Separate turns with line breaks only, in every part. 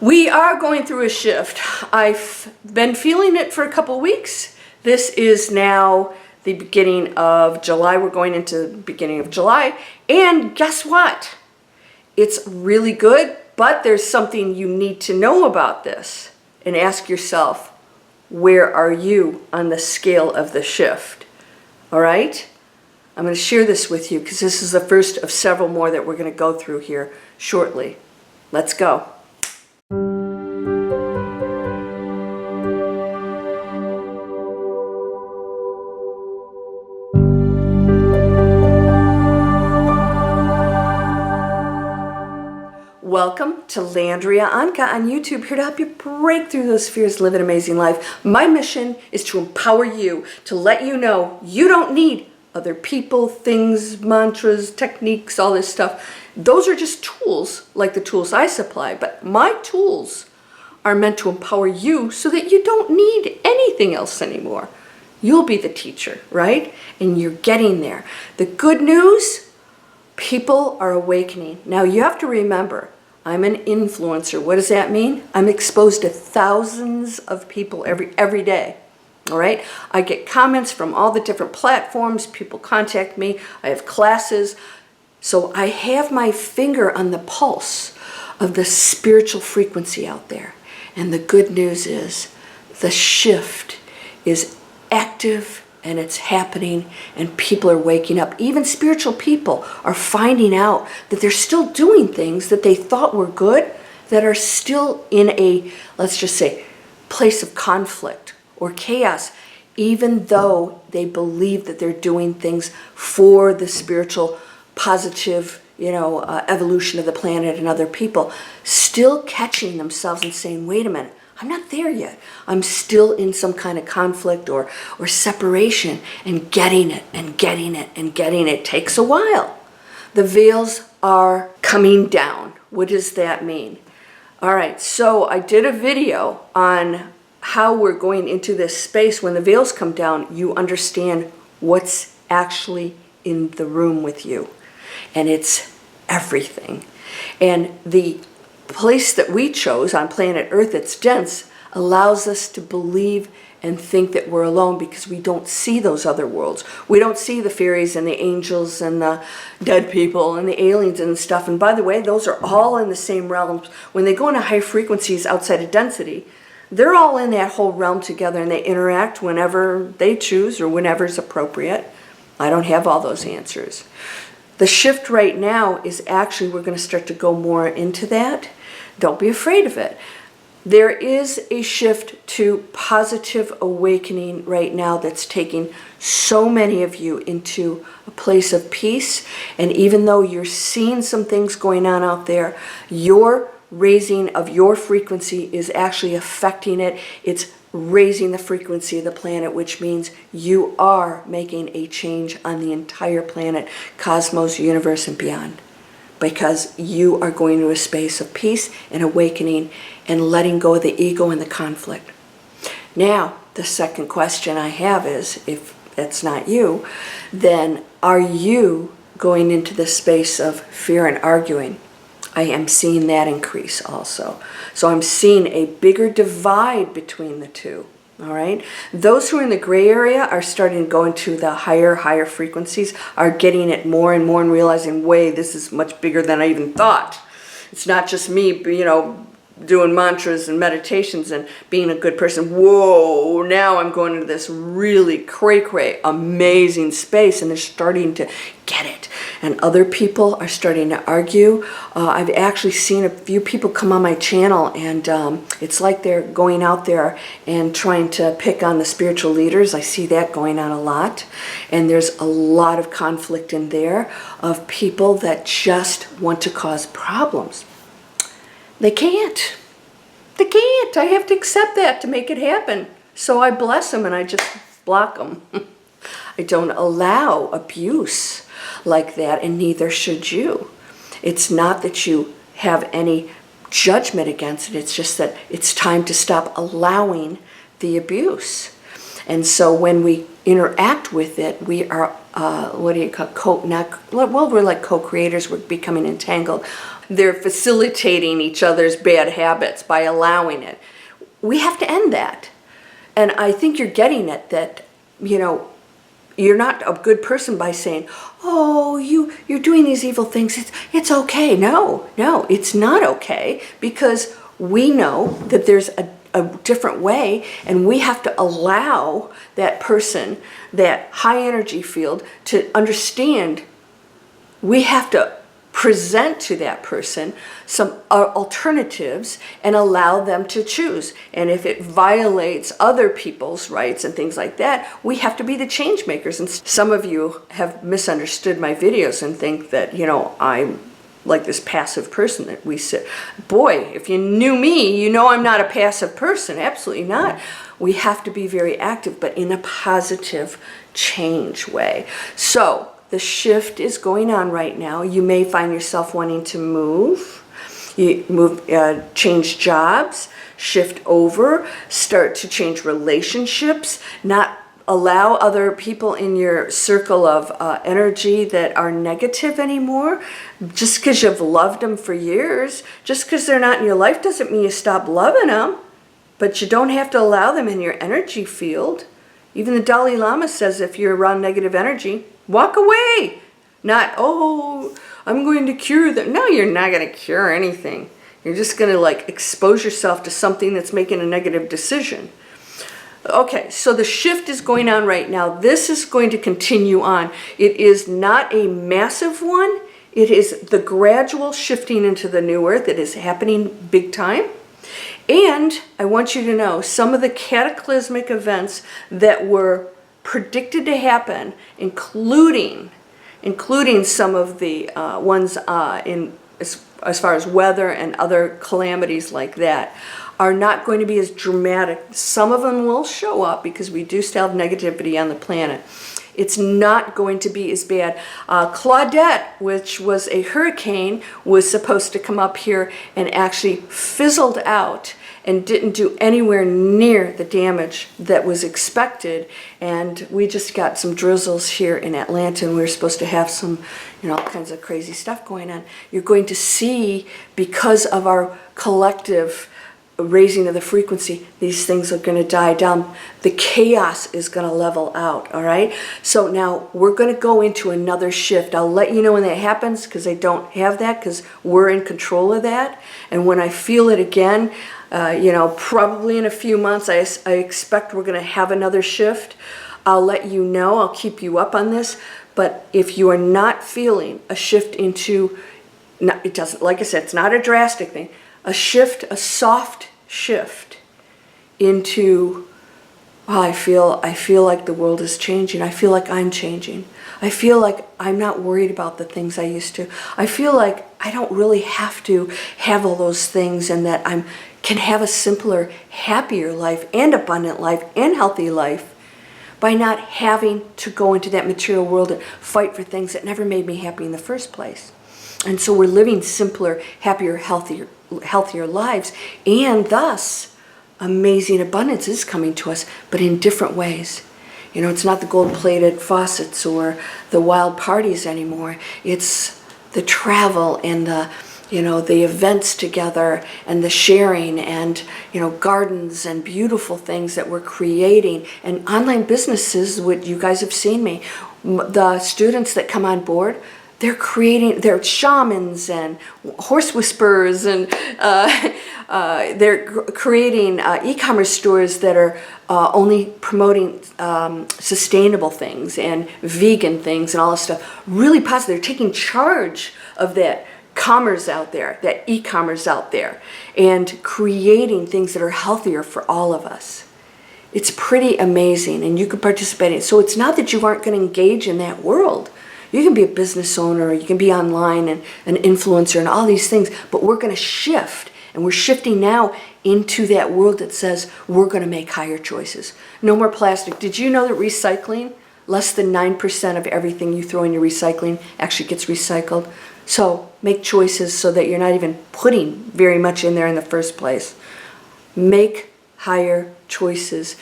We are going through a shift. I've been feeling it for a couple weeks. This is now the beginning of July. We're going into the beginning of July. And guess what? It's really good, but there's something you need to know about this. And ask yourself, where are you on the scale of the shift? All right? I'm going to share this with you because this is the first of several more that we're going to go through here shortly. Let's go. Welcome to Landria Onkka on YouTube, here to help you break through those fears, live an amazing life. My mission is to empower you, to let you know you don't need other people, things, mantras, techniques, all this stuff. Those are just tools, like the tools I supply, but my tools are meant to empower you so that you don't need anything else anymore. You'll be the teacher, right? And you're getting there. The good news, people are awakening. Now you have to remember, I'm an influencer. What does that mean? I'm exposed to thousands of people every day. All right? I get comments from all the different platforms. People contact me. I have classes. So I have my finger on the pulse of the spiritual frequency out there. And the good news is the shift is active and it's happening and people are waking up. Even spiritual people are finding out that they're still doing things that they thought were good that are still in a, let's just say, place of conflict or chaos, even though they believe that they're doing things for the spiritual positive, evolution of the planet and other people, still catching themselves and saying, wait a minute, I'm not there yet. I'm still in some kind of conflict or separation, and getting it and getting it and getting it takes a while. The veils are coming down. What does that mean? All right, so I did a video on how we're going into this space. When the veils come down, you understand what's actually in the room with you. And it's everything. And the place that we chose on planet Earth that's dense allows us to believe and think that we're alone because we don't see those other worlds. We don't see the fairies and the angels and the dead people and the aliens and stuff. And by the way, those are all in the same realms. When they go into high frequencies outside of density, they're all in that whole realm together and they interact whenever they choose or whenever it's appropriate. I don't have all those answers. The shift right now is actually, we're going to start to go more into that. Don't be afraid of it. There is a shift to positive awakening right now that's taking so many of you into a place of peace. And even though you're seeing some things going on out there, your raising of your frequency is actually affecting it. It's raising the frequency of the planet, which means you are making a change on the entire planet, cosmos, universe, and beyond. Because you are going to a space of peace and awakening and letting go of the ego and the conflict. Now, the second question I have is, if that's not you, then are you going into the space of fear and arguing? I am seeing that increase also. So I'm seeing a bigger divide between the two. All right. Those who are in the gray area are starting to go into the higher frequencies, are getting it more and more and realizing, wait, this is much bigger than I even thought. It's not just me, doing mantras and meditations and being a good person. Whoa, now I'm going into this really cray-cray, amazing space, and they're starting to get it. And other people are starting to argue. I've actually seen a few people come on my channel, and it's like they're going out there and trying to pick on the spiritual leaders. I see that going on a lot. And there's a lot of conflict in there of people that just want to cause problems. They can't. They can't. I have to accept that to make it happen. So I bless them and I just block them. I don't allow abuse like that, and neither should you. It's not that you have any judgment against it. It's just that it's time to stop allowing the abuse. And so when we interact with it, we are, we're like co-creators. We're becoming entangled. they're facilitating each other's bad habits by allowing it. We have to end that. And I think you're getting it, that, you know, you're not a good person by saying, oh, you're doing these evil things. It's okay. No, it's not okay, because we know that there's a different way, and we have to allow that person, that high energy field, to understand. We have to present to that person some alternatives and allow them to choose. And if it violates other people's rights and things like that, we have to be the change makers. And some of you have misunderstood my videos and think that, you know, I'm like this passive person that we sit. Boy, if you knew me, you know I'm not a passive person. Absolutely not. We have to be very active, but in a positive change way. So the shift is going on right now. You may find yourself wanting to change jobs, shift over, start to change relationships, not allow other people in your circle of energy that are negative anymore. Just because you've loved them for years, just because they're not in your life doesn't mean you stop loving them, but you don't have to allow them in your energy field. Even the Dalai Lama says if you're around negative energy, walk away. Not, oh, I'm going to cure them. No, you're not going to cure anything. You're just going to like expose yourself to something that's making a negative decision. Okay, so the shift is going on right now. This is going to continue on. It is not a massive one. It is the gradual shifting into the new earth. It is happening big time. And I want you to know some of the cataclysmic events that were predicted to happen, including some of the ones as far as weather and other calamities like that, are not going to be as dramatic. Some of them will show up because we do still have negativity on the planet. It's not going to be as bad. Claudette, which was a hurricane, was supposed to come up here and actually fizzled out and didn't do anywhere near the damage that was expected. And we just got some drizzles here in Atlanta, and we were supposed to have some, you know, all kinds of crazy stuff going on. You're going to see, because of our collective raising of the frequency, these things are going to die down. The chaos is going to level out, all right? So now we're going to go into another shift. I'll let you know when that happens, because I don't have that, because we're in control of that. And when I feel it again, you know, probably in a few months, I expect we're going to have another shift. I'll let you know. I'll keep you up on this. But if you are not feeling a shift into, it doesn't, like I said, it's not a drastic thing. A shift, a soft shift into, oh, I feel like the world is changing. I feel like I'm changing. I feel like I'm not worried about the things I used to. I feel like I don't really have to have all those things, and that I can have a simpler, happier life and abundant life and healthy life by not having to go into that material world and fight for things that never made me happy in the first place. And so we're living simpler, happier, healthier lives, and thus amazing abundance is coming to us, but in different ways. You know, it's not the gold-plated faucets or the wild parties anymore. It's the travel and the, you know, the events together and the sharing and, you know, gardens and beautiful things that we're creating, and online businesses. What you guys have seen me, the students that come on board, they're shamans and horse whisperers, and they're creating e-commerce stores that are only promoting sustainable things and vegan things and all this stuff. Really positive. They're taking charge of that commerce out there, that e-commerce out there, and creating things that are healthier for all of us. It's pretty amazing, and you can participate in it. So it's not that you aren't going to engage in that world. You can be a business owner, or you can be online and an influencer and all these things, but we're going to shift, and we're shifting now into that world that says we're going to make higher choices. No more plastic. Did you know that recycling, less than 9% of everything you throw in your recycling actually gets recycled? So make choices so that you're not even putting very much in there in the first place. Make higher choices.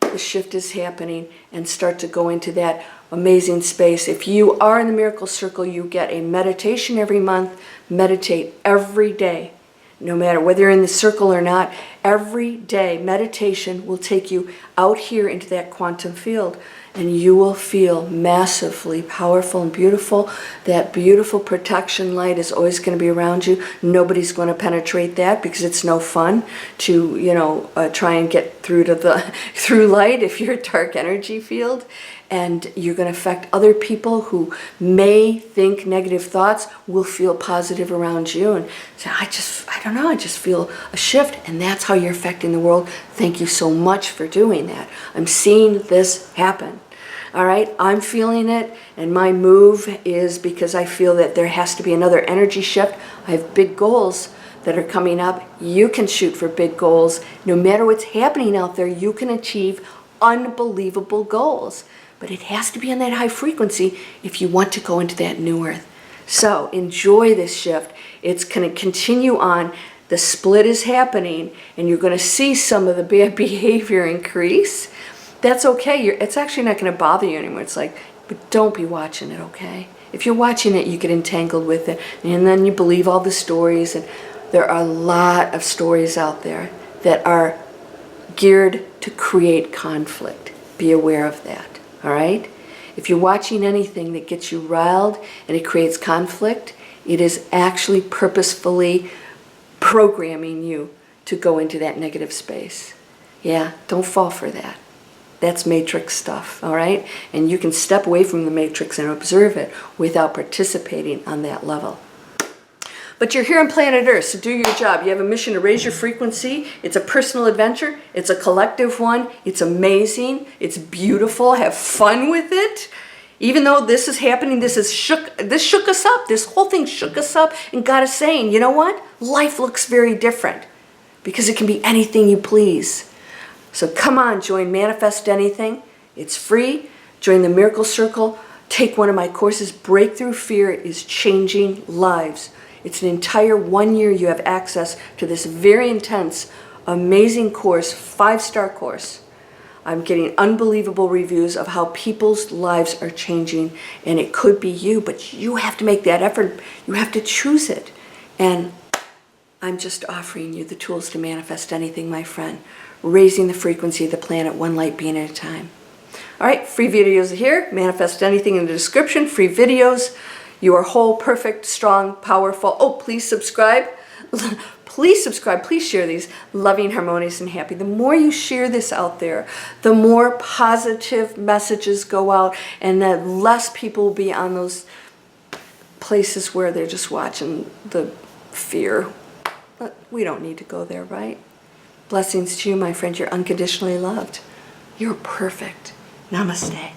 The shift is happening, and start to go into that amazing space. If you are in the Miracle Circle, you get a meditation every month. Meditate every day. No matter whether you're in the circle or not, every day meditation will take you out here into that quantum field, and you will feel massively powerful and beautiful. That beautiful protection light is always going to be around you. Nobody's going to penetrate that because it's no fun to, try and get through to the through light if you're a dark energy field. And you're going to affect other people who may think negative thoughts, will feel positive around you and say, I just feel a shift. And that's how you're affecting the world. Thank you so much for doing that. I'm seeing this happen. All right, I'm feeling it, and my move is because I feel that there has to be another energy shift. I have big goals that are coming up. You can shoot for big goals. No matter what's happening out there, you can achieve unbelievable goals. But it has to be on that high frequency if you want to go into that new earth. So enjoy this shift. It's going to continue on. The split is happening, and you're going to see some of the bad behavior increase. That's okay. It's actually not going to bother you anymore. It's like, but don't be watching it, okay? If you're watching it, you get entangled with it, and then you believe all the stories. And there are a lot of stories out there that are geared to create conflict. Be aware of that. All right? If you're watching anything that gets you riled and it creates conflict, it is actually purposefully programming you to go into that negative space. Yeah, don't fall for that. That's matrix stuff, all right? And you can step away from the matrix and observe it without participating on that level. But you're here on planet Earth, so do your job. You have a mission to raise your frequency. It's a personal adventure. It's a collective one. It's amazing. It's beautiful. Have fun with it. Even though this is happening, this shook us up. This whole thing shook us up and got us saying, you know what? Life looks very different because it can be anything you please. So come on, join Manifest Anything. It's free. Join the Miracle Circle. Take one of my courses. Breakthrough Fear is changing lives. It's an entire 1 year you have access to this very intense, amazing course, 5-star course. I'm getting unbelievable reviews of how people's lives are changing, and it could be you, but you have to make that effort. You have to choose it. And I'm just offering you the tools to manifest anything, my friend. Raising the frequency of the planet, one light being at a time. All right, free videos are here. Manifest Anything in the description. Free videos. You are whole, perfect, strong, powerful. Oh, please subscribe. Please subscribe. Please share these. Loving, harmonious, and happy. The more you share this out there, the more positive messages go out, and the less people will be on those places where they're just watching the fear. But we don't need to go there, right? Blessings to you, my friend. You're unconditionally loved. You're perfect. Namaste.